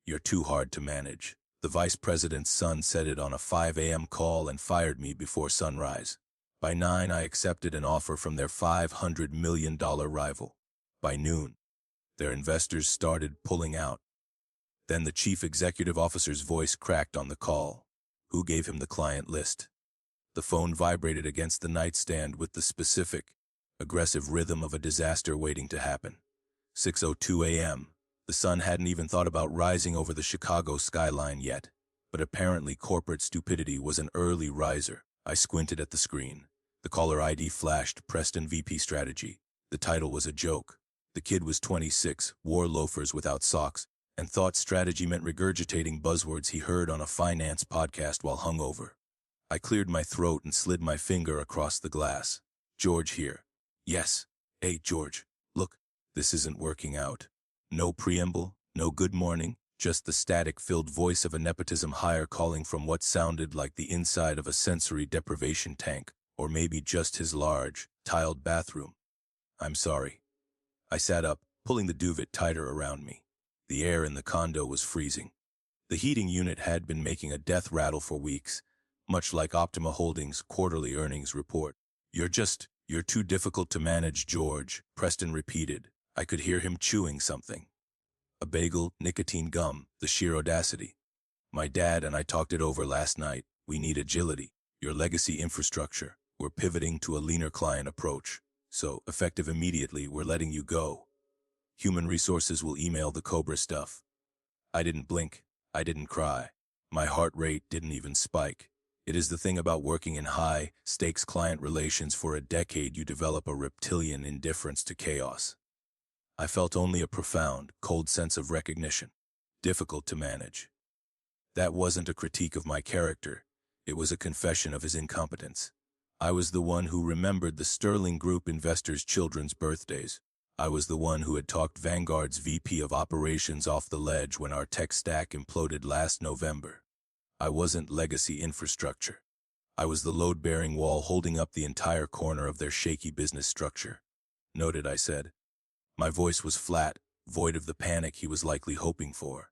"You're too hard to manage." The vice president's son said it on a 5 a.m. call and fired me before sunrise. By 9, I accepted an offer from their $500 million rival. By noon, their investors started pulling out. Then the chief executive officer's voice cracked on the call. Who gave him the client list? The phone vibrated against the nightstand with the specific, aggressive rhythm of a disaster waiting to happen. 6:02 a.m. The sun hadn't even thought about rising over the Chicago skyline yet, but apparently corporate stupidity was an early riser. I squinted at the screen. The caller ID flashed Preston VP Strategy. The title was a joke. The kid was 26, wore loafers without socks, and thought strategy meant regurgitating buzzwords he heard on a finance podcast while hungover. I cleared my throat and slid my finger across the glass. "George here." "Yes." "Hey, George, look, this isn't working out." No preamble, no good morning, just the static-filled voice of a nepotism hire calling from what sounded like the inside of a sensory deprivation tank, or maybe just his large, tiled bathroom. "I'm sorry." I sat up, pulling the duvet tighter around me. The air in the condo was freezing. The heating unit had been making a death rattle for weeks, much like Optima Holdings' quarterly earnings report. You're too difficult to manage, George," Preston repeated. I could hear him chewing something. A bagel, nicotine gum, the sheer audacity. "My dad and I talked it over last night. We need agility. Your legacy infrastructure. We're pivoting to a leaner client approach. So, effective immediately, we're letting you go. Human resources will email the Cobra stuff." I didn't blink. I didn't cry. My heart rate didn't even spike. It is the thing about working in high-stakes client relations for a decade, you develop a reptilian indifference to chaos. I felt only a profound, cold sense of recognition. Difficult to manage. That wasn't a critique of my character. It was a confession of his incompetence. I was the one who remembered the Sterling Group investors' children's birthdays. I was the one who had talked Vanguard's VP of operations off the ledge when our tech stack imploded last November. I wasn't legacy infrastructure. I was the load-bearing wall holding up the entire corner of their shaky business structure. "Noted," I said. My voice was flat, void of the panic he was likely hoping for.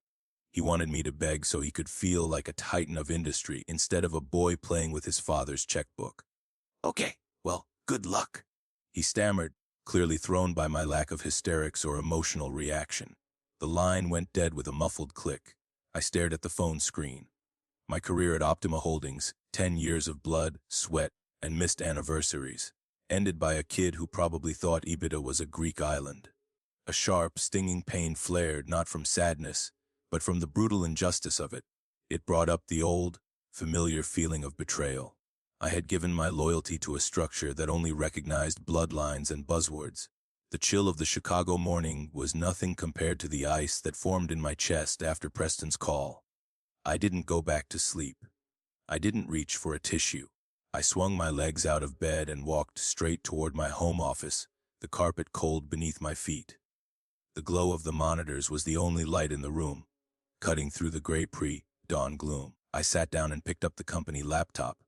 He wanted me to beg so he could feel like a titan of industry instead of a boy playing with his father's checkbook. "Okay, well, good luck," he stammered, clearly thrown by my lack of hysterics or emotional reaction. The line went dead with a muffled click. I stared at the phone screen. My career at Optima Holdings, 10 years of blood, sweat, and missed anniversaries, ended by a kid who probably thought EBITDA was a Greek island. A sharp, stinging pain flared not from sadness, but from the brutal injustice of it. It brought up the old, familiar feeling of betrayal. I had given my loyalty to a structure that only recognized bloodlines and buzzwords. The chill of the Chicago morning was nothing compared to the ice that formed in my chest after Preston's call. I didn't go back to sleep. I didn't reach for a tissue. I swung my legs out of bed and walked straight toward my home office, the carpet cold beneath my feet. The glow of the monitors was the only light in the room, cutting through the gray pre-dawn gloom. I sat down and picked up the company laptop.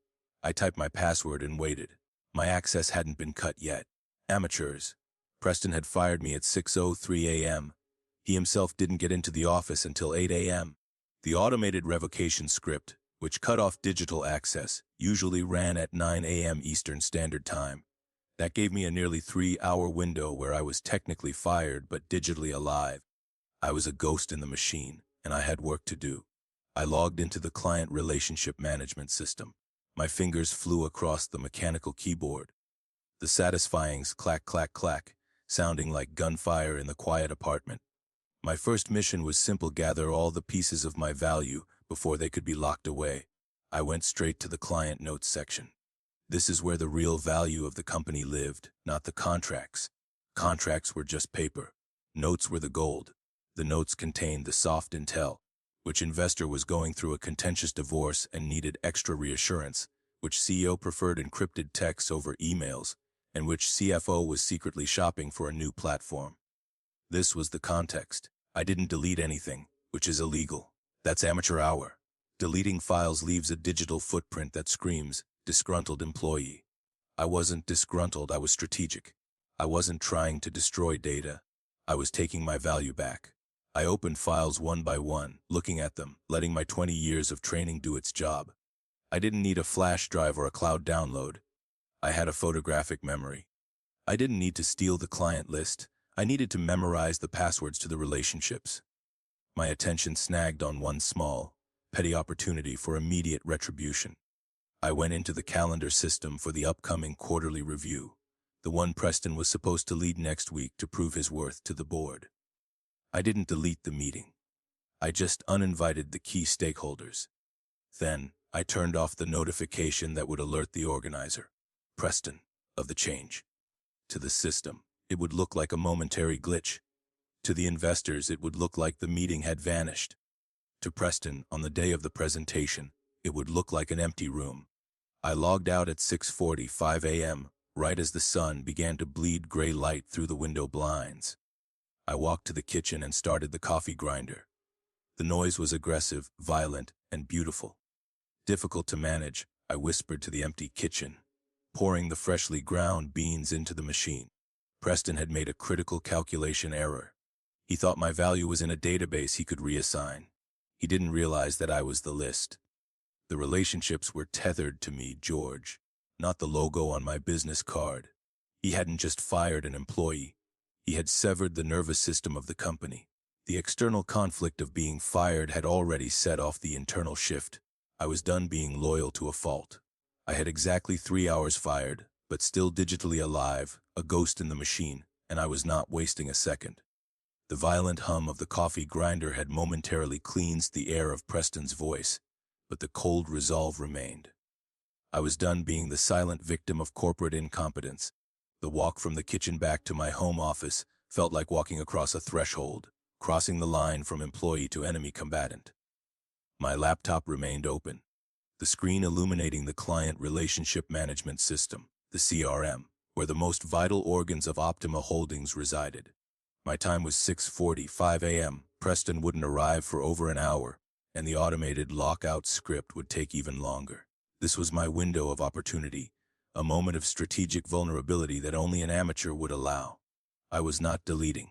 I typed my password and waited. My access hadn't been cut yet. Amateurs. Preston had fired me at 6:03 a.m. He himself didn't get into the office until 8 a.m. The automated revocation script, which cut off digital access, usually ran at 9 a.m. Eastern Standard Time. That gave me a nearly 3-hour window where I was technically fired but digitally alive. I was a ghost in the machine, and I had work to do. I logged into the client relationship management system. My fingers flew across the mechanical keyboard. The satisfying clack, clack, clack, sounding like gunfire in the quiet apartment. My first mission was simple: gather all the pieces of my value before they could be locked away. I went straight to the client notes section. This is where the real value of the company lived, not the contracts. Contracts were just paper. Notes were the gold. The notes contained the soft intel, which investor was going through a contentious divorce and needed extra reassurance, which CEO preferred encrypted texts over emails, and which CFO was secretly shopping for a new platform. This was the context. I didn't delete anything, which is illegal. That's amateur hour. Deleting files leaves a digital footprint that screams, disgruntled employee. I wasn't disgruntled, I was strategic. I wasn't trying to destroy data. I was taking my value back. I opened files one by one, looking at them, letting my 20 years of training do its job. I didn't need a flash drive or a cloud download. I had a photographic memory. I didn't need to steal the client list. I needed to memorize the passwords to the relationships. My attention snagged on one small, petty opportunity for immediate retribution. I went into the calendar system for the upcoming quarterly review, the one Preston was supposed to lead next week to prove his worth to the board. I didn't delete the meeting. I just uninvited the key stakeholders. Then, I turned off the notification that would alert the organizer, Preston, of the change. To the system, it would look like a momentary glitch. To the investors, it would look like the meeting had vanished. To Preston, on the day of the presentation, it would look like an empty room. I logged out at 6:45 a.m., right as the sun began to bleed gray light through the window blinds. I walked to the kitchen and started the coffee grinder. The noise was aggressive, violent, and beautiful. Difficult to manage, I whispered to the empty kitchen, pouring the freshly ground beans into the machine. Preston had made a critical calculation error. He thought my value was in a database he could reassign. He didn't realize that I was the list. The relationships were tethered to me, George, not the logo on my business card. He hadn't just fired an employee. He had severed the nervous system of the company. The external conflict of being fired had already set off the internal shift. I was done being loyal to a fault. I had exactly 3 hours fired, but still digitally alive, a ghost in the machine, and I was not wasting a second. The violent hum of the coffee grinder had momentarily cleansed the air of Preston's voice, but the cold resolve remained. I was done being the silent victim of corporate incompetence. The walk from the kitchen back to my home office felt like walking across a threshold, crossing the line from employee to enemy combatant. My laptop remained open, the screen illuminating the client relationship management system, the CRM, where the most vital organs of Optima Holdings resided. My time was 6:45 a.m. Preston wouldn't arrive for over an hour, and the automated lockout script would take even longer. This was my window of opportunity, a moment of strategic vulnerability that only an amateur would allow. I was not deleting.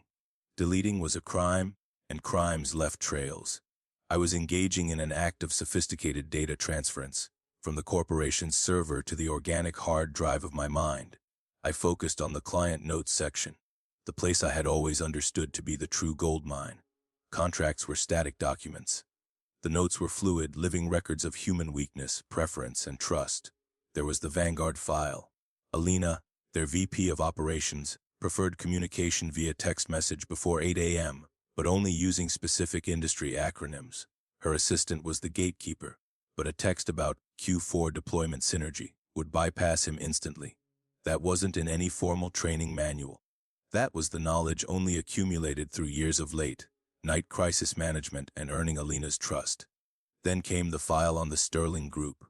Deleting was a crime, and crimes left trails. I was engaging in an act of sophisticated data transference, from the corporation's server to the organic hard drive of my mind. I focused on the client notes section, the place I had always understood to be the true gold mine. Contracts were static documents. The notes were fluid, living records of human weakness, preference, and trust. There was the Vanguard file. Alina, their VP of Operations, preferred communication via text message before 8 a.m., but only using specific industry acronyms. Her assistant was the gatekeeper, but a text about Q4 deployment synergy would bypass him instantly. That wasn't in any formal training manual. That was the knowledge only accumulated through years of late-night crisis management and earning Alina's trust. Then came the file on the Sterling Group.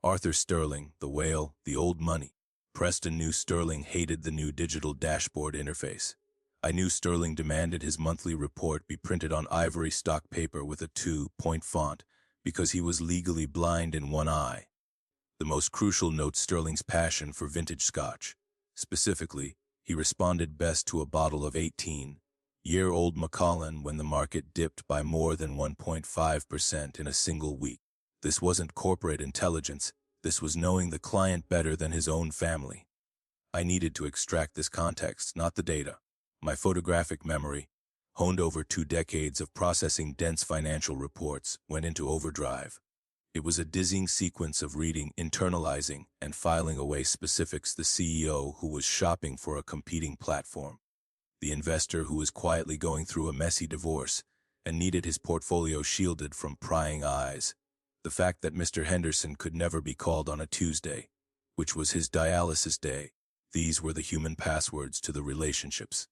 Arthur Sterling, the whale, the old money. Preston knew Sterling hated the new digital dashboard interface. I knew Sterling demanded his monthly report be printed on ivory stock paper with a 2-point font because he was legally blind in one eye. The most crucial note Sterling's passion for vintage scotch. Specifically, he responded best to a bottle of 18-year-old Macallan when the market dipped by more than 1.5% in a single week. This wasn't corporate intelligence, this was knowing the client better than his own family. I needed to extract this context, not the data. My photographic memory, honed over 2 decades of processing dense financial reports, went into overdrive. It was a dizzying sequence of reading, internalizing, and filing away specifics: the CEO who was shopping for a competing platform, the investor who was quietly going through a messy divorce and needed his portfolio shielded from prying eyes, the fact that Mr. Henderson could never be called on a Tuesday, which was his dialysis day. These were the human passwords to the relationships.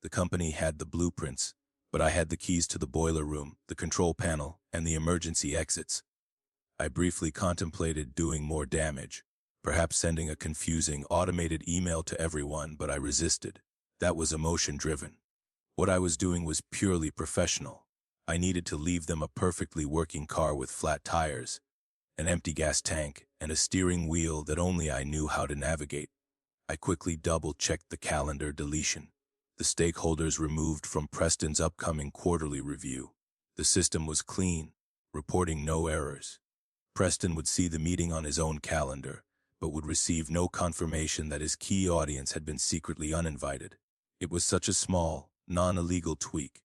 The company had the blueprints, but I had the keys to the boiler room, the control panel, and the emergency exits. I briefly contemplated doing more damage, perhaps sending a confusing, automated email to everyone, but I resisted. That was emotion-driven. What I was doing was purely professional. I needed to leave them a perfectly working car with flat tires, an empty gas tank, and a steering wheel that only I knew how to navigate. I quickly double-checked the calendar deletion. the stakeholders removed from Preston's upcoming quarterly review. The system was clean, reporting no errors. Preston would see the meeting on his own calendar, but would receive no confirmation that his key audience had been secretly uninvited. It was such a small, non-illegal tweak.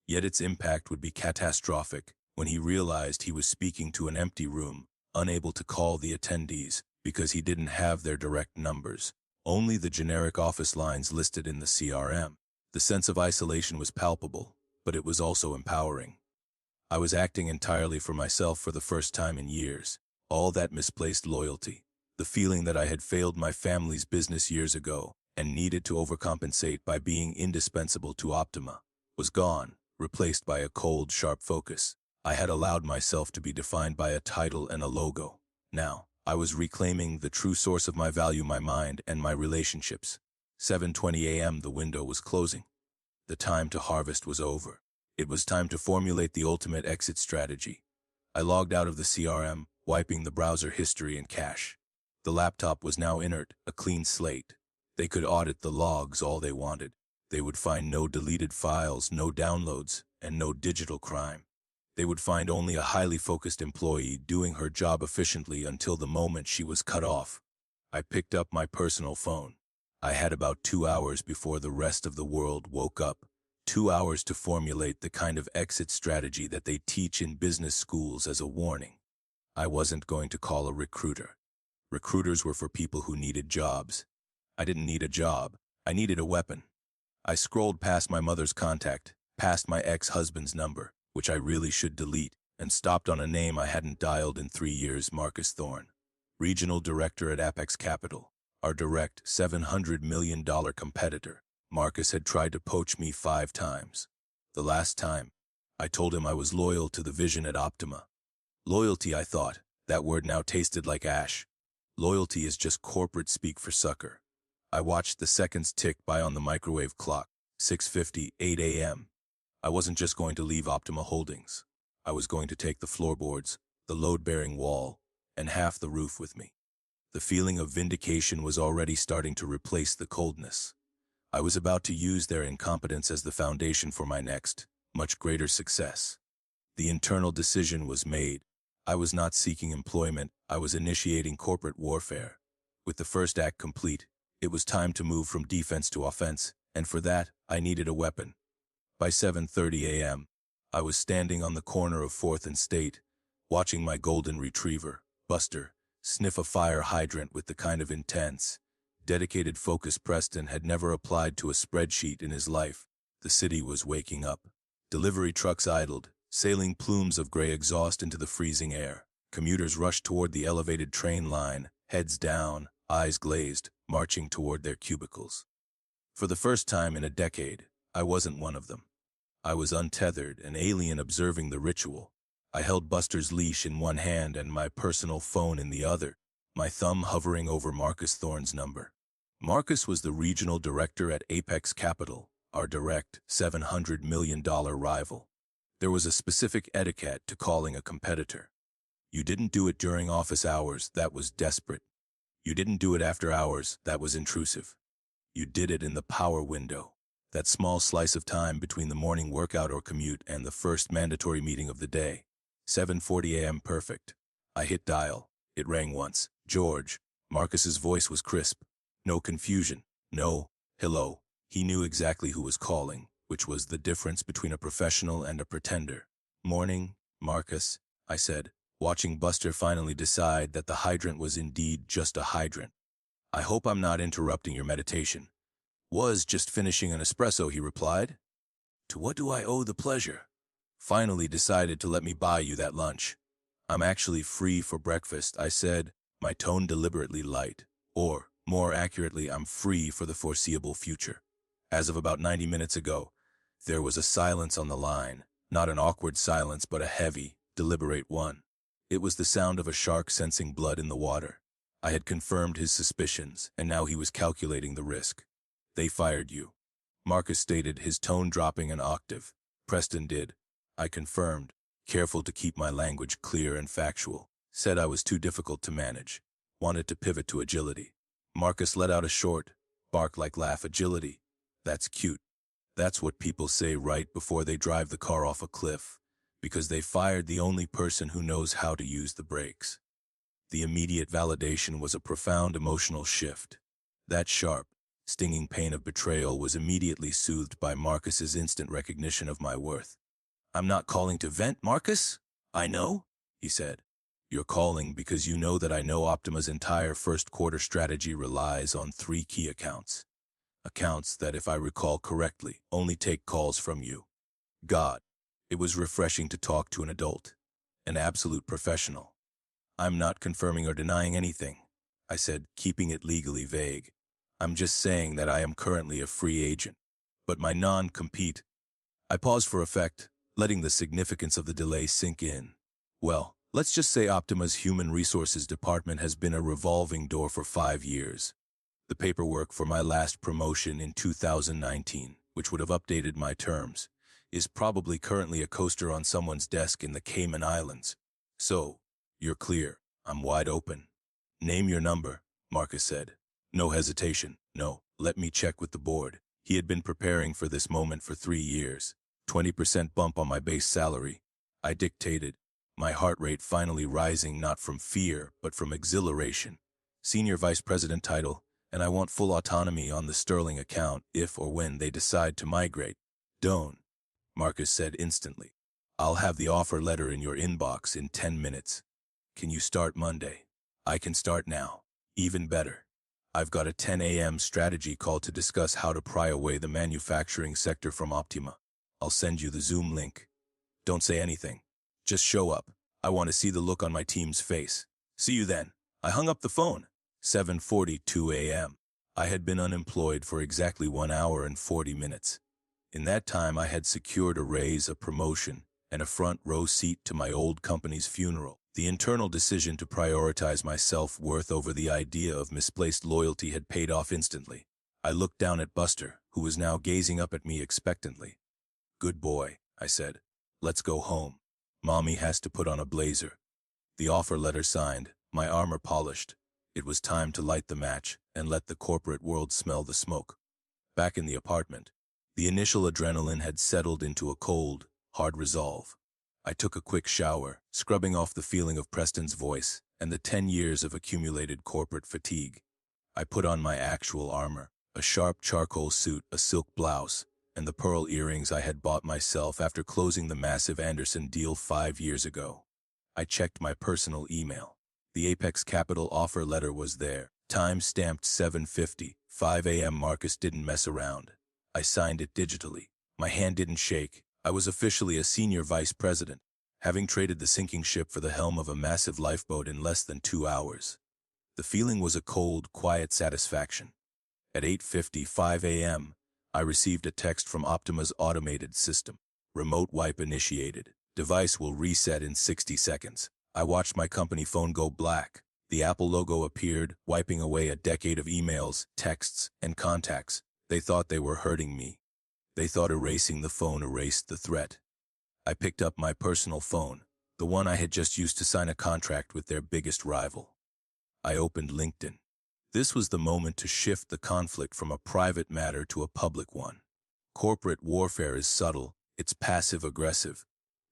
Yet its impact would be catastrophic when he realized he was speaking to an empty room, unable to call the attendees because he didn't have their direct numbers, only the generic office lines listed in the CRM. The sense of isolation was palpable, but it was also empowering. I was acting entirely for myself for the first time in years. All that misplaced loyalty, the feeling that I had failed my family's business years ago and needed to overcompensate by being indispensable to Optima, was gone, replaced by a cold, sharp focus. I had allowed myself to be defined by a title and a logo. Now, I was reclaiming the true source of my value, my mind and my relationships. 7:20 a.m. The window was closing. The time to harvest was over. It was time to formulate the ultimate exit strategy. I logged out of the CRM, wiping the browser history and cache. The laptop was now inert, a clean slate. They could audit the logs all they wanted. They would find no deleted files, no downloads, and no digital crime. They would find only a highly focused employee doing her job efficiently until the moment she was cut off. I picked up my personal phone. I had about 2 hours before the rest of the world woke up. 2 hours to formulate the kind of exit strategy that they teach in business schools as a warning. I wasn't going to call a recruiter. Recruiters were for people who needed jobs. I didn't need a job. I needed a weapon. I scrolled past my mother's contact, past my ex-husband's number, which I really should delete, and stopped on a name I hadn't dialed in 3 years, Marcus Thorne, regional director at Apex Capital, our direct $700 million competitor. Marcus had tried to poach me 5 times. The last time, I told him I was loyal to the vision at Optima. Loyalty, I thought, that word now tasted like ash. Loyalty is just corporate speak for sucker. I watched the seconds tick by on the microwave clock, 6:50, 8 a.m. I wasn't just going to leave Optima Holdings. I was going to take the floorboards, the load-bearing wall, and half the roof with me. The feeling of vindication was already starting to replace the coldness. I was about to use their incompetence as the foundation for my next, much greater success. The internal decision was made. I was not seeking employment, I was initiating corporate warfare. With the first act complete, it was time to move from defense to offense, and for that, I needed a weapon. By 7:30 a.m., I was standing on the corner of 4th and State, watching my golden retriever, Buster, sniff a fire hydrant with the kind of intense, dedicated focus Preston had never applied to a spreadsheet in his life. The city was waking up. Delivery trucks idled, sailing plumes of gray exhaust into the freezing air. Commuters rushed toward the elevated train line, heads down, eyes glazed, marching toward their cubicles. For the first time in a decade, I wasn't one of them. I was untethered, an alien observing the ritual. I held Buster's leash in one hand and my personal phone in the other, my thumb hovering over Marcus Thorne's number. Marcus was the regional director at Apex Capital, our direct $700 million rival. There was a specific etiquette to calling a competitor. You didn't do it during office hours, that was desperate. You didn't do it after hours, that was intrusive. You did it in the power window, that small slice of time between the morning workout or commute and the first mandatory meeting of the day. 7:40 a.m. perfect. I hit dial. It rang once. George. Marcus's voice was crisp. No confusion. No, hello. He knew exactly who was calling, which was the difference between a professional and a pretender. Morning, Marcus, I said, watching Buster finally decide that the hydrant was indeed just a hydrant. I hope I'm not interrupting your meditation. Was just finishing an espresso, he replied. To what do I owe the pleasure? Finally decided to let me buy you that lunch. I'm actually free for breakfast, I said, my tone deliberately light. Or, more accurately, I'm free for the foreseeable future. As of about 90 minutes ago, there was a silence on the line, not an awkward silence, but a heavy, deliberate one. It was the sound of a shark sensing blood in the water. I had confirmed his suspicions, and now he was calculating the risk. They fired you. Marcus stated, his tone dropping an octave. Preston did. I confirmed, careful to keep my language clear and factual. Said I was too difficult to manage. Wanted to pivot to agility. Marcus let out a short, bark-like laugh. Agility. That's cute. That's what people say right before they drive the car off a cliff, because they fired the only person who knows how to use the brakes. The immediate validation was a profound emotional shift. That sharp, stinging pain of betrayal was immediately soothed by Marcus's instant recognition of my worth. "I'm not calling to vent, Marcus. I know," he said. "You're calling because you know that I know Optima's entire first quarter strategy relies on 3 key accounts. Accounts that, if I recall correctly, only take calls from you." God, it was refreshing to talk to an adult, an absolute professional. "I'm not confirming or denying anything," I said, keeping it legally vague. "I'm just saying that I am currently a free agent. But my non-compete—" I paused for effect, letting the significance of the delay sink in. "Well, let's just say Optima's Human Resources Department has been a revolving door for 5 years. The paperwork for my last promotion in 2019, which would have updated my terms, is probably currently a coaster on someone's desk in the Cayman Islands. So, you're clear. I'm wide open." "Name your number," Marcus said. No hesitation. "No, let me check with the board." He had been preparing for this moment for 3 years. 20% bump on my base salary. I dictated, my heart rate finally rising not from fear, but from exhilaration. "Senior Vice President title, and I want full autonomy on the Sterling account if or when they decide to migrate." "Don't," Marcus said instantly. "I'll have the offer letter in your inbox in 10 minutes. Can you start Monday?" "I can start now." "Even better. I've got a 10 a.m. strategy call to discuss how to pry away the manufacturing sector from Optima. I'll send you the Zoom link. Don't say anything. Just show up. I want to see the look on my team's face. See you then." I hung up the phone. 7:42 a.m. I had been unemployed for exactly 1 hour and 40 minutes. In that time, I had secured a raise, a promotion, and a front row seat to my old company's funeral. The internal decision to prioritize my self-worth over the idea of misplaced loyalty had paid off instantly. I looked down at Buster, who was now gazing up at me expectantly. "Good boy," I said. "Let's go home. Mommy has to put on a blazer." The offer letter signed, my armor polished. It was time to light the match and let the corporate world smell the smoke. Back in the apartment, the initial adrenaline had settled into a cold, hard resolve. I took a quick shower, scrubbing off the feeling of Preston's voice and the 10 years of accumulated corporate fatigue. I put on my actual armor, a sharp charcoal suit, a silk blouse, and the pearl earrings I had bought myself after closing the massive Anderson deal 5 years ago. I checked my personal email. The Apex Capital offer letter was there, time-stamped 7:50, 5 a.m. Marcus didn't mess around. I signed it digitally. My hand didn't shake. I was officially a senior vice president, having traded the sinking ship for the helm of a massive lifeboat in less than 2 hours. The feeling was a cold, quiet satisfaction. At 8:55 a.m., I received a text from Optima's automated system. "Remote wipe initiated. Device will reset in 60 seconds. I watched my company phone go black. The Apple logo appeared, wiping away a decade of emails, texts, and contacts. They thought they were hurting me. They thought erasing the phone erased the threat. I picked up my personal phone, the one I had just used to sign a contract with their biggest rival. I opened LinkedIn. This was the moment to shift the conflict from a private matter to a public one. Corporate warfare is subtle, it's passive-aggressive.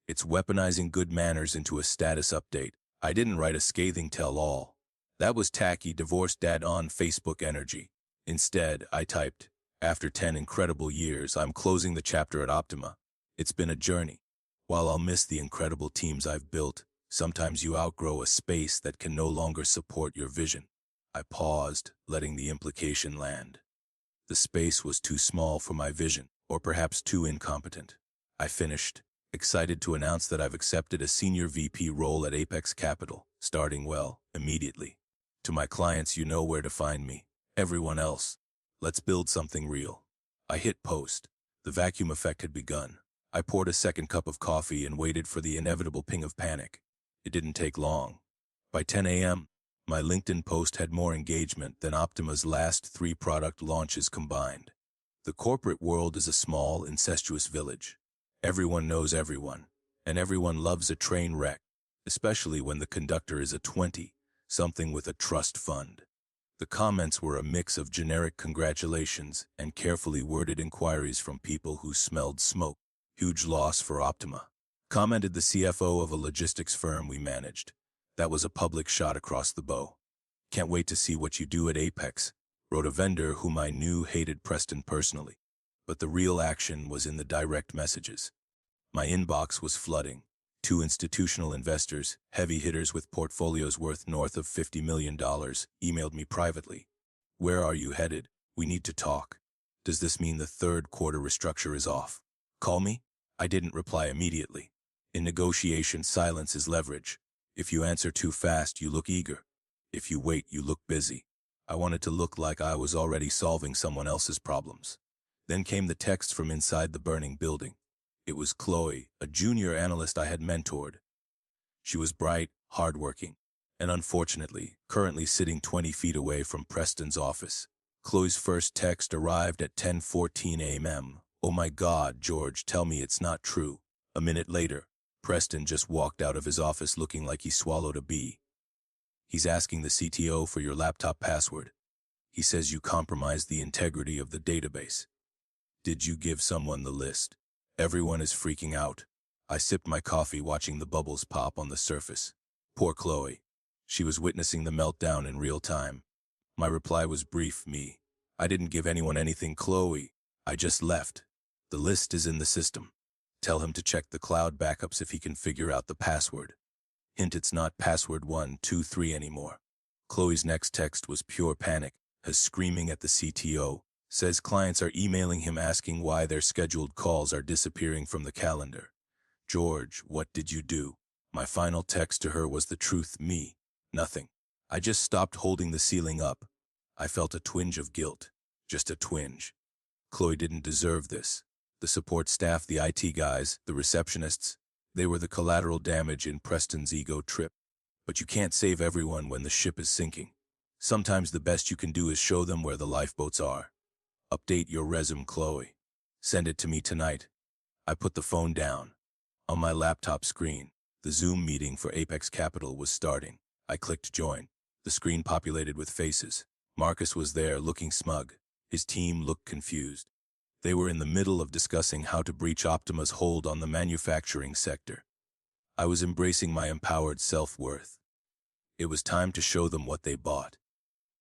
It's weaponizing good manners into a status update. I didn't write a scathing tell-all. That was tacky, divorced dad on Facebook energy. Instead, I typed, "After 10 incredible years, I'm closing the chapter at Optima. It's been a journey. While I'll miss the incredible teams I've built, sometimes you outgrow a space that can no longer support your vision." I paused, letting the implication land. The space was too small for my vision, or perhaps too incompetent. I finished, excited to announce that I've accepted a senior VP role at Apex Capital, starting immediately. To my clients, you know where to find me. Everyone else, let's build something real. I hit post. The vacuum effect had begun. I poured a second cup of coffee and waited for the inevitable ping of panic. It didn't take long. By 10 a.m., my LinkedIn post had more engagement than Optima's last 3 product launches combined. The corporate world is a small, incestuous village. Everyone knows everyone, and everyone loves a train wreck, especially when the conductor is a 20, something with a trust fund. The comments were a mix of generic congratulations and carefully worded inquiries from people who smelled smoke. Huge loss for Optima, commented the CFO of a logistics firm we managed. That was a public shot across the bow. Can't wait to see what you do at Apex, wrote a vendor whom I knew hated Preston personally. But the real action was in the direct messages. My inbox was flooding. 2 institutional investors, heavy hitters with portfolios worth north of $50 million, emailed me privately. Where are you headed? We need to talk. Does this mean the third quarter restructure is off? Call me? I didn't reply immediately. In negotiation, silence is leverage. If you answer too fast, you look eager. If you wait, you look busy. I wanted to look like I was already solving someone else's problems. Then came the text from inside the burning building. It was Chloe, a junior analyst I had mentored. She was bright, hardworking, and unfortunately, currently sitting 20 feet away from Preston's office. Chloe's first text arrived at 10:14 a.m. Oh my God, George, tell me it's not true. A minute later, Preston just walked out of his office looking like he swallowed a bee. He's asking the CTO for your laptop password. He says you compromised the integrity of the database. Did you give someone the list? Everyone is freaking out. I sipped my coffee watching the bubbles pop on the surface. Poor Chloe. She was witnessing the meltdown in real time. My reply was brief, me. I didn't give anyone anything, Chloe. I just left. The list is in the system. Tell him to check the cloud backups if he can figure out the password. Hint it's not password 123 anymore. Chloe's next text was pure panic, as screaming at the CTO. Says clients are emailing him asking why their scheduled calls are disappearing from the calendar. George, what did you do? My final text to her was the truth, me. Nothing. I just stopped holding the ceiling up. I felt a twinge of guilt. Just a twinge. Chloe didn't deserve this. The support staff, the IT guys, the receptionists, they were the collateral damage in Preston's ego trip. But you can't save everyone when the ship is sinking. Sometimes the best you can do is show them where the lifeboats are. Update your resume, Chloe. Send it to me tonight. I put the phone down. On my laptop screen, the Zoom meeting for Apex Capital was starting. I clicked join. The screen populated with faces. Marcus was there, looking smug. His team looked confused. They were in the middle of discussing how to breach Optima's hold on the manufacturing sector. I was embracing my empowered self-worth. It was time to show them what they bought.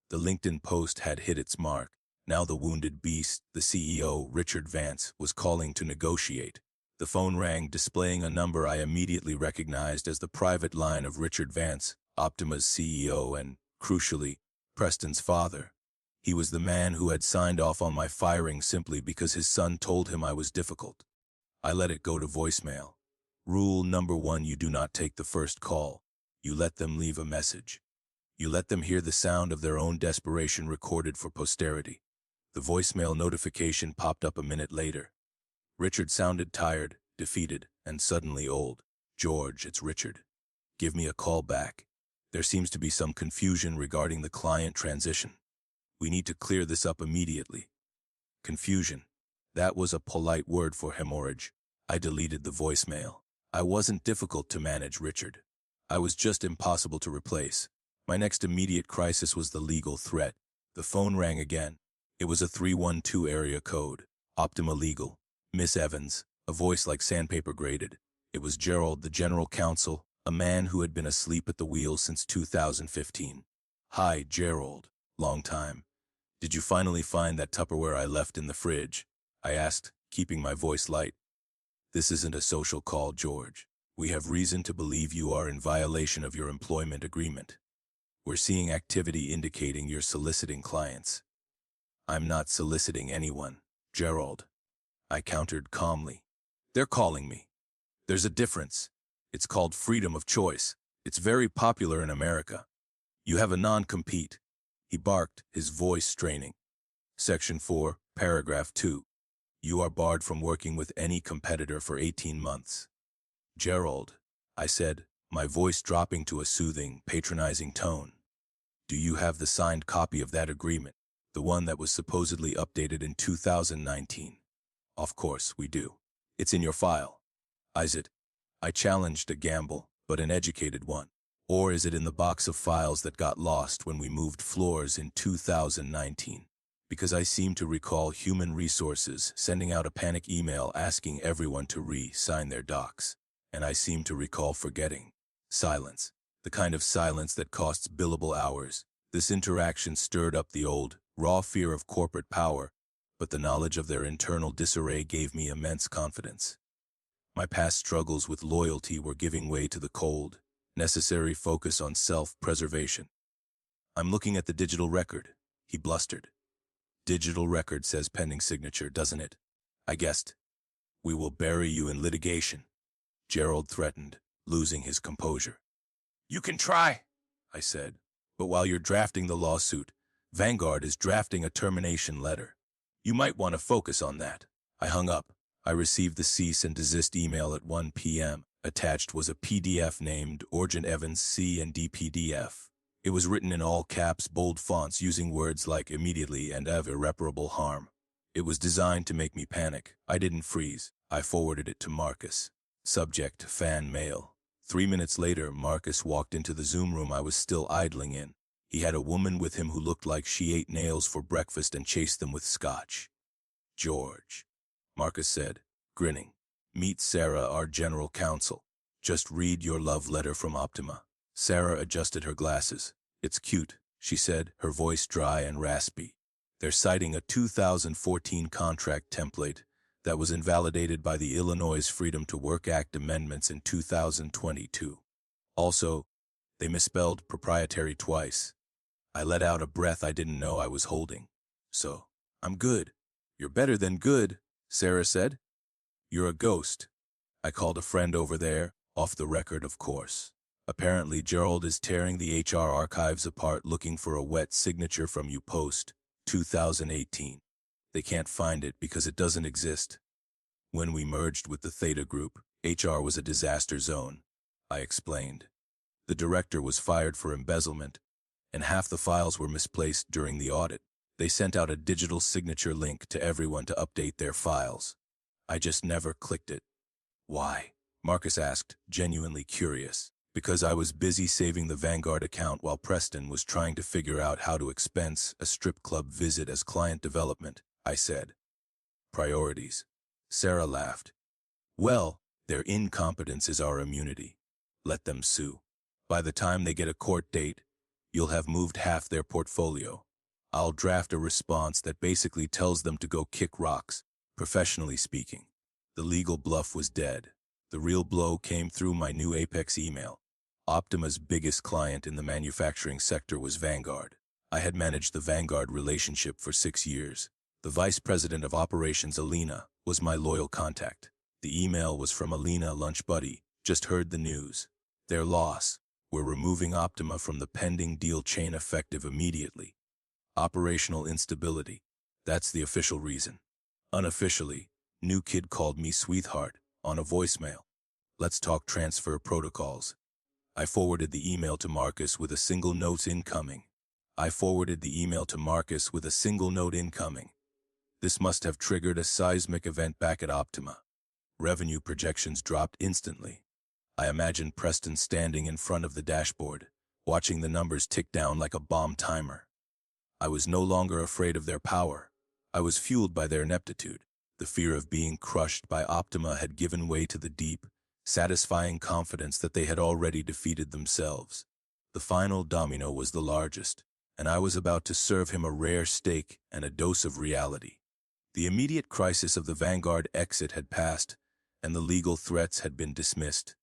The LinkedIn post had hit its mark. Now the wounded beast, the CEO, Richard Vance, was calling to negotiate. The phone rang, displaying a number I immediately recognized as the private line of Richard Vance, Optima's CEO and, crucially, Preston's father. He was the man who had signed off on my firing simply because his son told him I was difficult. I let it go to voicemail. Rule number 1, you do not take the first call. You let them leave a message. You let them hear the sound of their own desperation recorded for posterity. The voicemail notification popped up a minute later. Richard sounded tired, defeated, and suddenly old. George, it's Richard. Give me a call back. There seems to be some confusion regarding the client transition. We need to clear this up immediately. Confusion. That was a polite word for hemorrhage. I deleted the voicemail. I wasn't difficult to manage, Richard. I was just impossible to replace. My next immediate crisis was the legal threat. The phone rang again. It was a 312 area code. Optima Legal. Miss Evans. A voice like sandpaper grated. It was Gerald, the general counsel, a man who had been asleep at the wheel since 2015. Hi, Gerald. Long time. Did you finally find that Tupperware I left in the fridge? I asked, keeping my voice light. This isn't a social call, George. We have reason to believe you are in violation of your employment agreement. We're seeing activity indicating you're soliciting clients. I'm not soliciting anyone, Gerald. I countered calmly. They're calling me. There's a difference. It's called freedom of choice. It's very popular in America. You have a non-compete. He barked, his voice straining. Section 4, paragraph 2. You are barred from working with any competitor for 18 months. Gerald, I said, my voice dropping to a soothing, patronizing tone. Do you have the signed copy of that agreement? The one that was supposedly updated in 2019. Of course, we do. It's in your file. Is it? I challenged a gamble, but an educated one. Or is it in the box of files that got lost when we moved floors in 2019? Because I seem to recall human resources sending out a panic email asking everyone to re-sign their docs. And I seem to recall forgetting. Silence. The kind of silence that costs billable hours. This interaction stirred up the old, raw fear of corporate power, but the knowledge of their internal disarray gave me immense confidence. My past struggles with loyalty were giving way to the cold, necessary focus on self-preservation. "I'm looking at the digital record," he blustered. "Digital record says pending signature, doesn't it?" I guessed. "We will bury you in litigation," Gerald threatened, losing his composure. "You can try," I said, "but while you're drafting the lawsuit, Vanguard is drafting a termination letter. You might want to focus on that." I hung up. I received the cease and desist email at 1 p.m. Attached was a PDF named Origin Evans C&D PDF. It was written in all caps, bold fonts, using words like immediately and of irreparable harm. It was designed to make me panic. I didn't freeze. I forwarded it to Marcus. Subject: fan mail. 3 minutes later, Marcus walked into the Zoom room I was still idling in. He had a woman with him who looked like she ate nails for breakfast and chased them with scotch. "George," Marcus said, grinning. "Meet Sarah, our general counsel. Just read your love letter from Optima." Sarah adjusted her glasses. "It's cute," she said, her voice dry and raspy. "They're citing a 2014 contract template that was invalidated by the Illinois Freedom to Work Act amendments in 2022. Also, they misspelled proprietary twice." I let out a breath I didn't know I was holding. "So, I'm good." "You're better than good," Sarah said. "You're a ghost." I called a friend over there, off the record, of course. "Apparently Gerald is tearing the HR archives apart looking for a wet signature from you post 2018. They can't find it because it doesn't exist. When we merged with the Theta Group, HR was a disaster zone," I explained. "The director was fired for embezzlement, and half the files were misplaced during the audit. They sent out a digital signature link to everyone to update their files. I just never clicked it." "Why?" Marcus asked, genuinely curious. "Because I was busy saving the Vanguard account while Preston was trying to figure out how to expense a strip club visit as client development," I said. "Priorities." Sarah laughed. "Well, their incompetence is our immunity. Let them sue. By the time they get a court date, you'll have moved half their portfolio. I'll draft a response that basically tells them to go kick rocks, professionally speaking." The legal bluff was dead. The real blow came through my new Apex email. Optima's biggest client in the manufacturing sector was Vanguard. I had managed the Vanguard relationship for 6 years. The vice president of operations, Alina, was my loyal contact. The email was from Alina, lunch buddy. "Just heard the news. Their loss. We're removing Optima from the pending deal chain effective immediately. Operational instability. That's the official reason. Unofficially, new kid called me sweetheart on a voicemail. Let's talk transfer protocols." I forwarded the email to Marcus with a single note incoming. This must have triggered a seismic event back at Optima. Revenue projections dropped instantly. I imagined Preston standing in front of the dashboard, watching the numbers tick down like a bomb timer. I was no longer afraid of their power. I was fueled by their ineptitude. The fear of being crushed by Optima had given way to the deep, satisfying confidence that they had already defeated themselves. The final domino was the largest, and I was about to serve him a rare steak and a dose of reality. The immediate crisis of the Vanguard exit had passed, and the legal threats had been dismissed.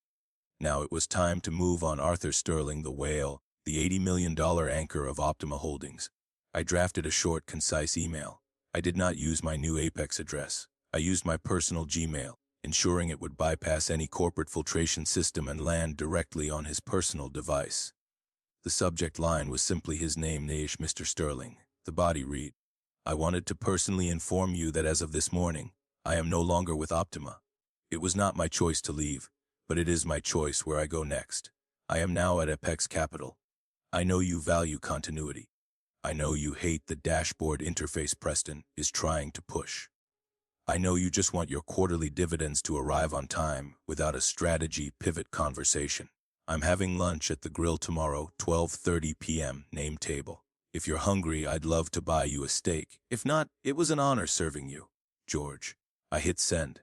Now it was time to move on Arthur Sterling, the whale, the $80 million anchor of Optima Holdings. I drafted a short, concise email. I did not use my new Apex address. I used my personal Gmail, ensuring it would bypass any corporate filtration system and land directly on his personal device. The subject line was simply his name, Mr. Sterling. The body read, "I wanted to personally inform you that as of this morning, I am no longer with Optima. It was not my choice to leave, but it is my choice where I go next. I am now at Apex Capital. I know you value continuity. I know you hate the dashboard interface Preston is trying to push. I know you just want your quarterly dividends to arrive on time without a strategy pivot conversation. I'm having lunch at the grill tomorrow, 12:30 p.m., name table. If you're hungry, I'd love to buy you a steak. If not, it was an honor serving you. George. I hit send.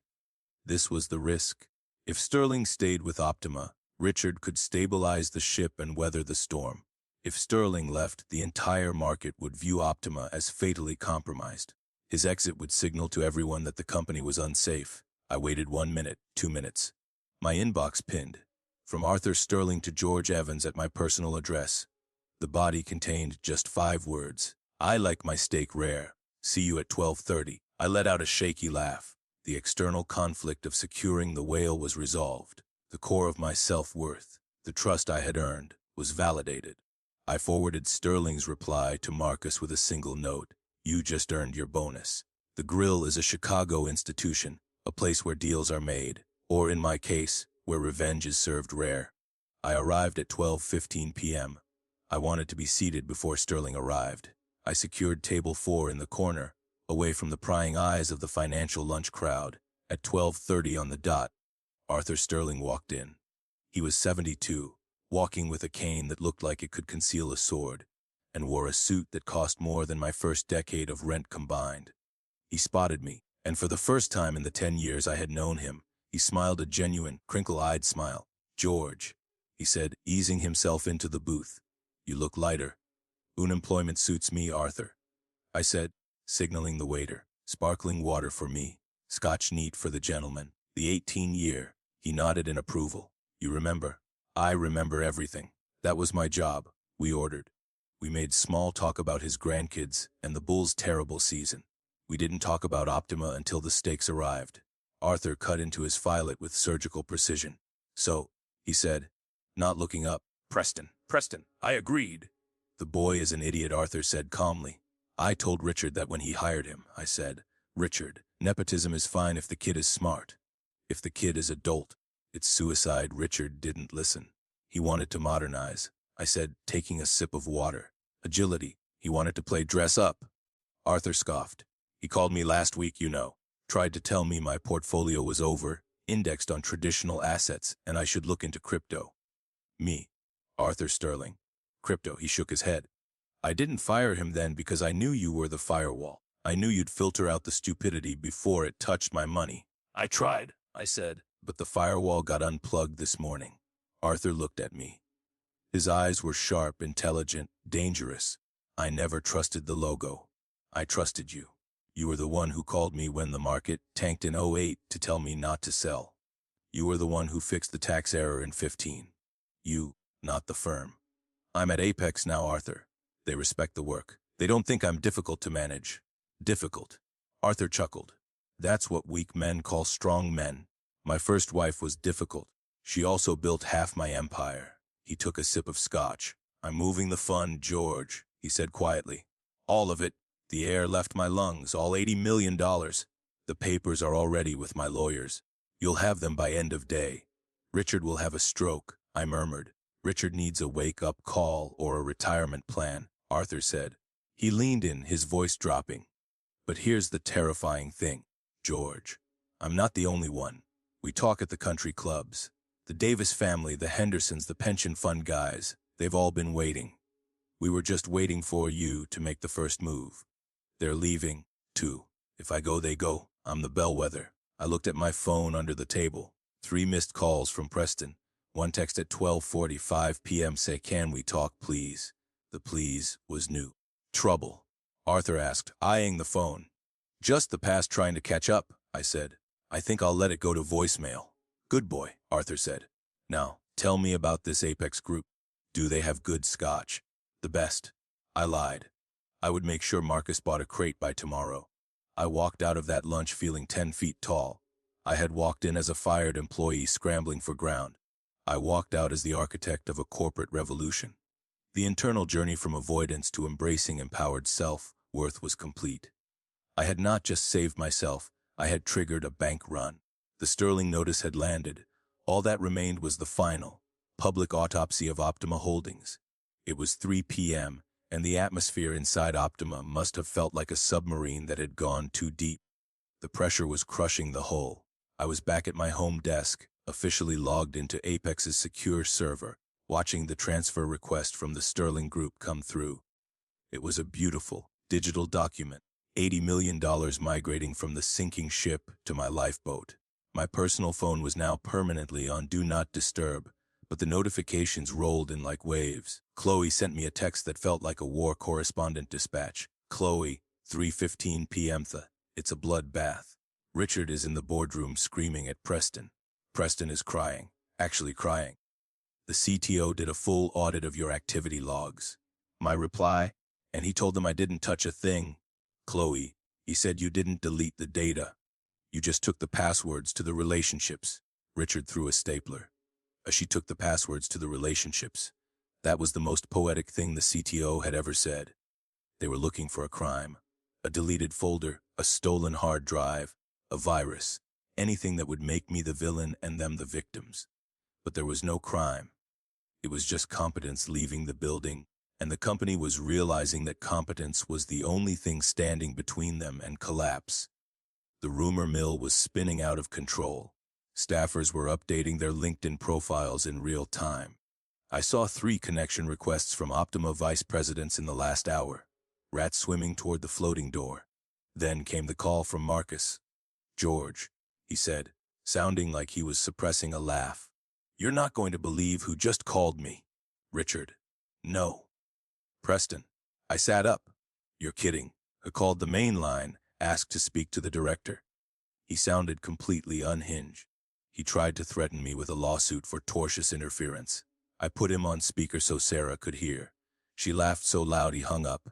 This was the risk. If Sterling stayed with Optima, Richard could stabilize the ship and weather the storm. If Sterling left, the entire market would view Optima as fatally compromised. His exit would signal to everyone that the company was unsafe. I waited 1 minute, 2 minutes. My inbox pinned. From Arthur Sterling to George Evans at my personal address. The body contained just 5 words. I like my steak rare. See you at 12:30. I let out a shaky laugh. The external conflict of securing the whale was resolved. The core of my self-worth, the trust I had earned, was validated. I forwarded Sterling's reply to Marcus with a single note. You just earned your bonus. The Grill is a Chicago institution, a place where deals are made, or in my case, where revenge is served rare. I arrived at 12:15 p.m. I wanted to be seated before Sterling arrived. I secured table 4 in the corner, away from the prying eyes of the financial lunch crowd. At 12:30 on the dot, Arthur Sterling walked in. He was 72, walking with a cane that looked like it could conceal a sword, and wore a suit that cost more than my first decade of rent combined. He spotted me, and for the first time in the 10 years I had known him, he smiled a genuine, crinkle-eyed smile. George, he said, easing himself into the booth. You look lighter. Unemployment suits me, Arthur. I said, signaling the waiter. Sparkling water for me. Scotch neat for the gentleman. The 18-year. He nodded in approval. You remember? I remember everything. That was my job. We ordered. We made small talk about his grandkids and the Bulls' terrible season. We didn't talk about Optima until the steaks arrived. Arthur cut into his filet with surgical precision. So, he said, not looking up. Preston, I agreed. The boy is an idiot, Arthur said calmly. I told Richard that when he hired him. I said, Richard, nepotism is fine if the kid is smart. If the kid is a dolt, it's suicide. Richard didn't listen. He wanted to modernize. I said, taking a sip of water. Agility. He wanted to play dress up. Arthur scoffed. He called me last week, you know. Tried to tell me my portfolio was over-indexed on traditional assets and I should look into crypto. Me. Arthur Sterling. Crypto, he shook his head. I didn't fire him then because I knew you were the firewall. I knew you'd filter out the stupidity before it touched my money. I tried, I said, but the firewall got unplugged this morning. Arthur looked at me. His eyes were sharp, intelligent, dangerous. I never trusted the logo. I trusted you. You were the one who called me when the market tanked in '08 to tell me not to sell. You were the one who fixed the tax error in '15. You, not the firm. I'm at Apex now, Arthur. They respect the work. They don't think I'm difficult to manage. Difficult. Arthur chuckled. That's what weak men call strong men. My first wife was difficult. She also built half my empire. He took a sip of scotch. I'm moving the fund, George, he said quietly. All of it. The air left my lungs, all $80 million. The papers are already with my lawyers. You'll have them by end of day. Richard will have a stroke, I murmured. Richard needs a wake-up call or a retirement plan, Arthur said. He leaned in, his voice dropping. But here's the terrifying thing, George. I'm not the only one. We talk at the country clubs. The Davis family, the Hendersons, the pension fund guys, they've all been waiting. We were just waiting for you to make the first move. They're leaving, too. If I go, they go. I'm the bellwether. I looked at my phone under the table. 3 missed calls from Preston. One text at 12:45 p.m. say, can we talk, please? The please was new. Trouble? Arthur asked, eyeing the phone. Just the past trying to catch up, I said. I think I'll let it go to voicemail. Good boy, Arthur said. Now, tell me about this Apex group. Do they have good scotch? The best. I lied. I would make sure Marcus bought a crate by tomorrow. I walked out of that lunch feeling 10 feet tall. I had walked in as a fired employee scrambling for ground. I walked out as the architect of a corporate revolution. The internal journey from avoidance to embracing empowered self-worth was complete. I had not just saved myself, I had triggered a bank run. The Sterling notice had landed. All that remained was the final, public autopsy of Optima Holdings. It was 3 p.m., and the atmosphere inside Optima must have felt like a submarine that had gone too deep. The pressure was crushing the hull. I was back at my home desk, officially logged into Apex's secure server, watching the transfer request from the Sterling Group come through. It was a beautiful, digital document, $80 million migrating from the sinking ship to my lifeboat. My personal phone was now permanently on Do Not Disturb, but the notifications rolled in like waves. Chloe sent me a text that felt like a war correspondent dispatch. Chloe, 3:15 p.m. It's a bloodbath. Richard is in the boardroom screaming at Preston. Preston is crying, actually crying. The CTO did a full audit of your activity logs. My reply, and he told them I didn't touch a thing. Chloe, he said you didn't delete the data. You just took the passwords to the relationships. Richard threw a stapler. She took the passwords to the relationships. That was the most poetic thing the CTO had ever said. They were looking for a crime. A deleted folder, a stolen hard drive, a virus, anything that would make me the villain and them the victims. But there was no crime. It was just competence leaving the building, and the company was realizing that competence was the only thing standing between them and collapse. The rumor mill was spinning out of control. Staffers were updating their LinkedIn profiles in real time. I saw 3 connection requests from Optima vice presidents in the last hour. Rats swimming toward the floating door. Then came the call from Marcus. George, he said, sounding like he was suppressing a laugh. You're not going to believe who just called me. Richard. No. Preston. I sat up. You're kidding. I called the main line, asked to speak to the director. He sounded completely unhinged. He tried to threaten me with a lawsuit for tortious interference. I put him on speaker so Sarah could hear. She laughed so loud he hung up.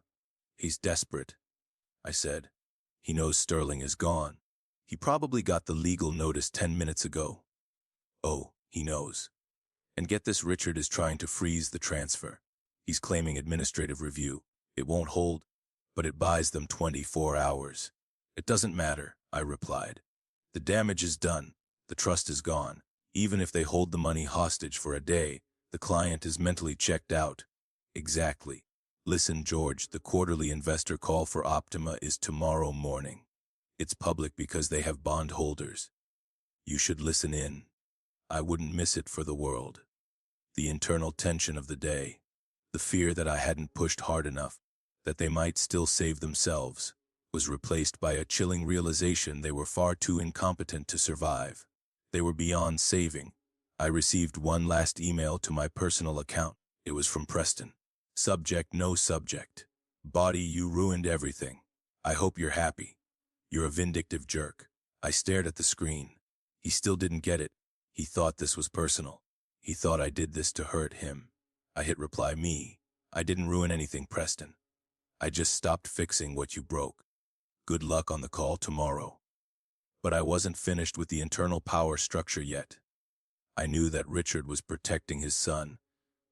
He's desperate, I said. He knows Sterling is gone. He probably got the legal notice 10 minutes ago. Oh, he knows. And get this, Richard is trying to freeze the transfer. He's claiming administrative review. It won't hold, but it buys them 24 hours. It doesn't matter, I replied. The damage is done. The trust is gone. Even if they hold the money hostage for a day, the client is mentally checked out. Exactly. Listen, George, the quarterly investor call for Optima is tomorrow morning. It's public because they have bondholders. You should listen in. I wouldn't miss it for the world. The internal tension of the day, the fear that I hadn't pushed hard enough, that they might still save themselves, was replaced by a chilling realization they were far too incompetent to survive. They were beyond saving. I received one last email to my personal account. It was from Preston. Subject, no subject. Body, you ruined everything. I hope you're happy. You're a vindictive jerk. I stared at the screen. He still didn't get it. He thought this was personal. He thought I did this to hurt him. I hit reply me. I didn't ruin anything, Preston. I just stopped fixing what you broke. Good luck on the call tomorrow. But I wasn't finished with the internal power structure yet. I knew that Richard was protecting his son,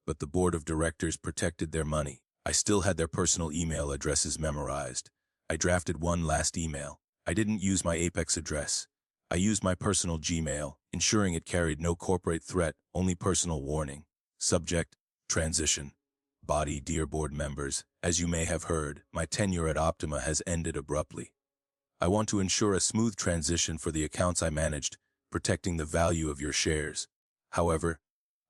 but the board of directors protected their money. I still had their personal email addresses memorized. I drafted one last email. I didn't use my Apex address. I used my personal Gmail, ensuring it carried no corporate threat, only personal warning. Subject, transition. Body, dear board members, as you may have heard, my tenure at Optima has ended abruptly. I want to ensure a smooth transition for the accounts I managed, protecting the value of your shares. However,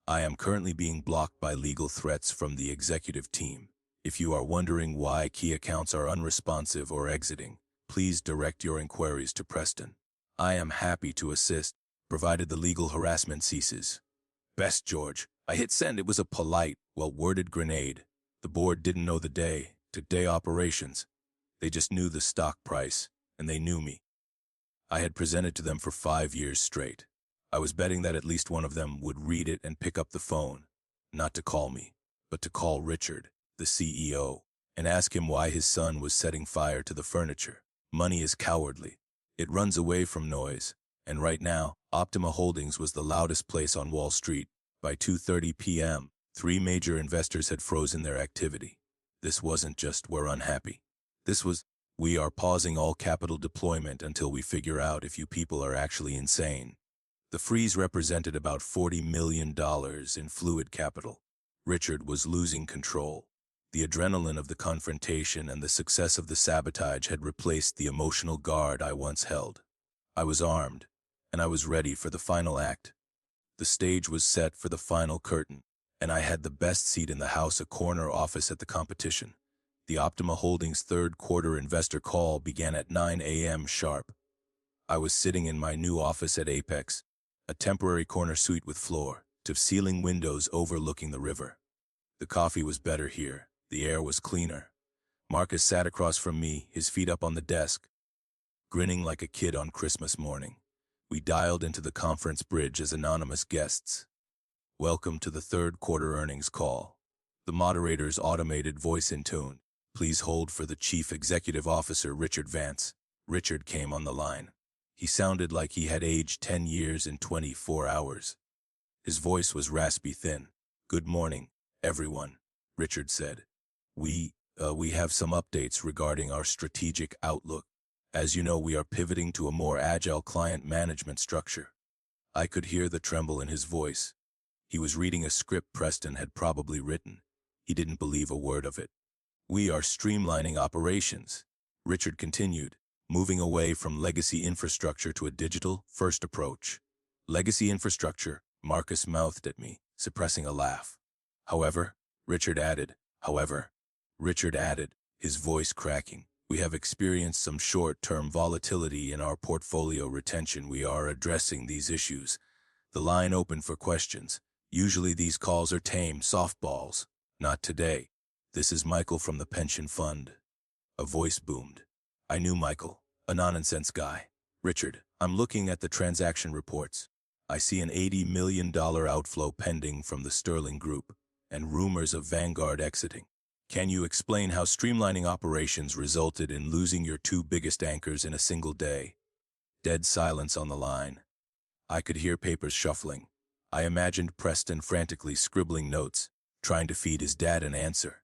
I am currently being blocked by legal threats from the executive team. If you are wondering why key accounts are unresponsive or exiting, please direct your inquiries to Preston. I am happy to assist, provided the legal harassment ceases. Best, George. I hit send. It was a polite, well-worded grenade. The board didn't know the day-to-day operations. They just knew the stock price, and they knew me. I had presented to them for 5 years straight. I was betting that at least one of them would read it and pick up the phone, not to call me, but to call Richard, the CEO, and ask him why his son was setting fire to the furniture. Money is cowardly. It runs away from noise, and right now, Optima Holdings was the loudest place on Wall Street. By 2:30 p.m., 3 major investors had frozen their activity. This wasn't just we're unhappy. This was, we are pausing all capital deployment until we figure out if you people are actually insane. The freeze represented about $40 million in fluid capital. Richard was losing control. The adrenaline of the confrontation and the success of the sabotage had replaced the emotional guard I once held. I was armed, and I was ready for the final act. The stage was set for the final curtain, and I had the best seat in the house, a corner office at the competition. The Optima Holdings third quarter investor call began at 9 a.m. sharp. I was sitting in my new office at Apex, a temporary corner suite with floor-to-ceiling windows overlooking the river. The coffee was better here. The air was cleaner. Marcus sat across from me, his feet up on the desk, grinning like a kid on Christmas morning. We dialed into the conference bridge as anonymous guests. Welcome to the third quarter earnings call. The moderator's automated voice intoned. Please hold for the Chief Executive Officer, Richard Vance. Richard came on the line. He sounded like he had aged 10 years in 24 hours. His voice was raspy thin. Good morning, everyone, Richard said. We have some updates regarding our strategic outlook. As you know, we are pivoting to a more agile client management structure. I could hear the tremble in his voice. He was reading a script Preston had probably written. He didn't believe a word of it. We are streamlining operations, Richard continued, moving away from legacy infrastructure to a digital-first approach. Legacy infrastructure, Marcus mouthed at me, suppressing a laugh. However, Richard added, his voice cracking. We have experienced some short-term volatility in our portfolio retention. We are addressing these issues. The line opened for questions. Usually these calls are tame softballs. Not today. This is Michael from the pension fund. A voice boomed. I knew Michael, a nonsense guy. Richard, I'm looking at the transaction reports. I see an $80 million outflow pending from the Sterling Group, and rumors of Vanguard exiting. Can you explain how streamlining operations resulted in losing your two biggest anchors in a single day? Dead silence on the line. I could hear papers shuffling. I imagined Preston frantically scribbling notes, trying to feed his dad an answer.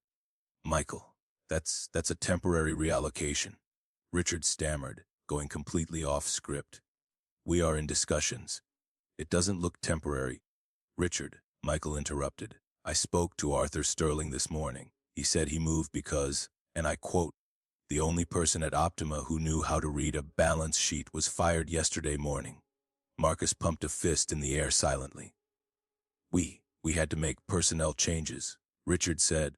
Michael, that's a temporary reallocation. Richard stammered, going completely off script. We are in discussions. It doesn't look temporary. Richard, Michael interrupted. I spoke to Arthur Sterling this morning. He said he moved because, and I quote, the only person at Optima who knew how to read a balance sheet was fired yesterday morning. Marcus pumped a fist in the air silently. We had to make personnel changes, Richard said,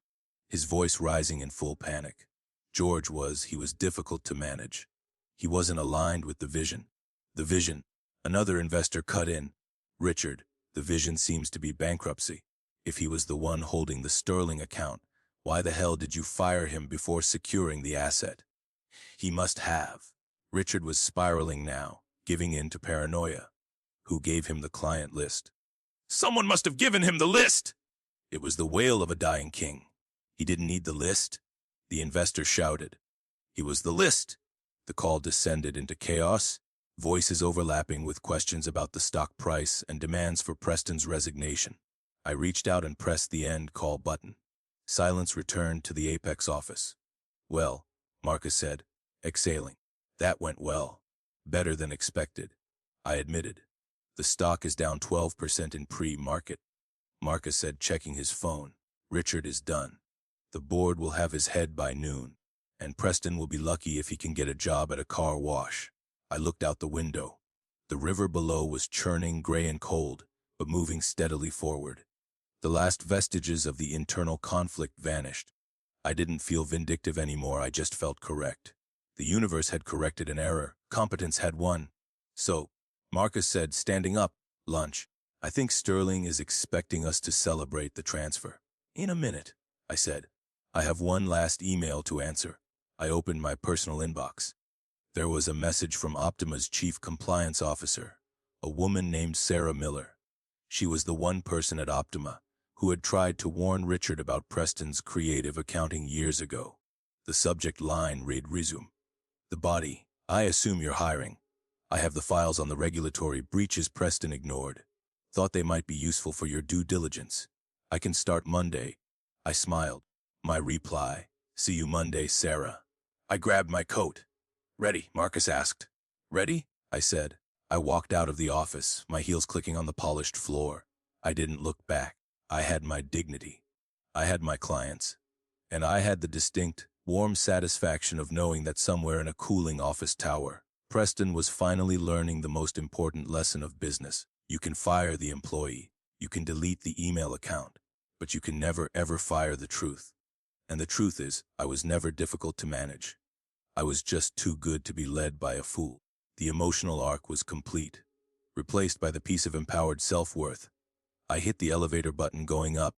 his voice rising in full panic. George was difficult to manage. He wasn't aligned with the vision. The vision, another investor cut in. Richard, the vision seems to be bankruptcy. If he was the one holding the Sterling account, why the hell did you fire him before securing the asset? He must have. Richard was spiraling now, giving in to paranoia. Who gave him the client list? Someone must have given him the list! It was the wail of a dying king. He didn't need the list. The investor shouted. He was the list. The call descended into chaos, voices overlapping with questions about the stock price and demands for Preston's resignation. I reached out and pressed the end call button. Silence returned to the Apex office. Well, Marcus said, exhaling. That went well. Better than expected. I admitted. The stock is down 12% in pre-market. Marcus said, checking his phone. Richard is done. The board will have his head by noon, and Preston will be lucky if he can get a job at a car wash. I looked out the window. The river below was churning gray and cold, but moving steadily forward. The last vestiges of the internal conflict vanished. I didn't feel vindictive anymore, I just felt correct. The universe had corrected an error. Competence had won. So, Marcus said, standing up, lunch. I think Sterling is expecting us to celebrate the transfer. In a minute, I said. I have one last email to answer. I opened my personal inbox. There was a message from Optima's chief compliance officer, a woman named Sarah Miller. She was the one person at Optima who had tried to warn Richard about Preston's creative accounting years ago. The subject line read resume. The body, I assume you're hiring. I have the files on the regulatory breaches Preston ignored. Thought they might be useful for your due diligence. I can start Monday. I smiled. My reply, see you Monday, Sarah. I grabbed my coat. Ready? Marcus asked. Ready? I said. I walked out of the office, my heels clicking on the polished floor. I didn't look back. I had my dignity. I had my clients. And I had the distinct, warm satisfaction of knowing that somewhere in a cooling office tower, Preston was finally learning the most important lesson of business. You can fire the employee, you can delete the email account, but you can never ever fire the truth. And the truth is, I was never difficult to manage. I was just too good to be led by a fool. The emotional arc was complete, replaced by the piece of empowered self-worth. I hit the elevator button going up,